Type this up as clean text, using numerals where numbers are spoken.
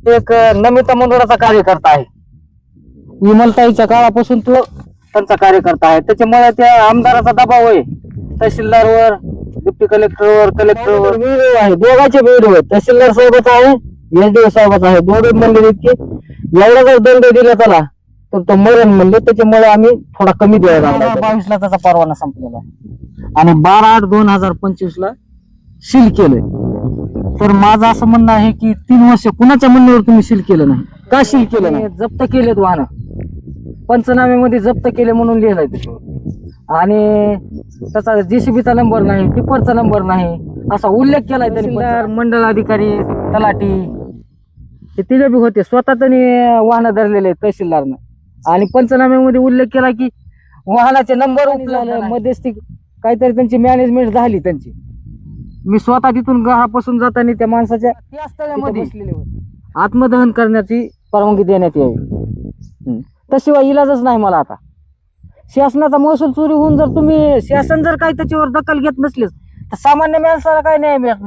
एक नमिता मंडळाचा कार्यकर्ता आहे. विमलताईच्या काळापासून तो त्यांचा कार्यकर्ता आहे. त्याच्यामुळे त्या आमदाराचा दबाव आहे तहसीलदारवर, डिप्टी कलेक्टरवर, कलेक्टरवर. व्हिडिओ आहे, दोघांचे व्हिडिओ आहेत. तहसीलदार साहेबाचा आहे, एसडीओ साहेबाचा आहे. दोघे म्हणले की एवढा जर दंड दिला त्याला तर तो मरण म्हणले. त्याच्यामुळे आम्ही थोडा कमी द्यायला 22 त्याचा परवाना संपलेला आहे आणि 12/8/2025 सील केलंय. तर माझं असं म्हणणं आहे की 3 वर्ष कुणाच्या म्हणण्यावर तुम्ही सील केलं नाही? का सील केलं नाही? जप्त केलेत वाहनं, पंचनाम्यामध्ये जप्त केले म्हणून लिहिलंय त्याच्यावर. आणि त्याचा जेसीबीचा नंबर नाही, टिप्परचा नंबर नाही असा उल्लेख केलाय त्यांनी. मंडळ अधिकारी, तलाठी हे तिघे बी होते. स्वतः त्यांनी वाहनं धरलेले तहसीलदारनं. आणि पंचनाम्यामध्ये उल्लेख केला की वाहनाचे नंबर झालं, मध्यस्थी काहीतरी त्यांची मॅनेजमेंट झाली त्यांची. मी स्वतः तिथून घरापासून जाताना त्या माणसाच्या त्या स्थळामध्ये आत्मदहन करण्याची परवानगी देण्यात यावी. त्याशिवाय इलाजच नाही मला आता. शासनाचा महसूल चोरी होऊन जर तुम्ही शासन जर काही त्याच्यावर दखल घेत नसलेच तर सामान्य माणसाला काय न्याय मिळणार?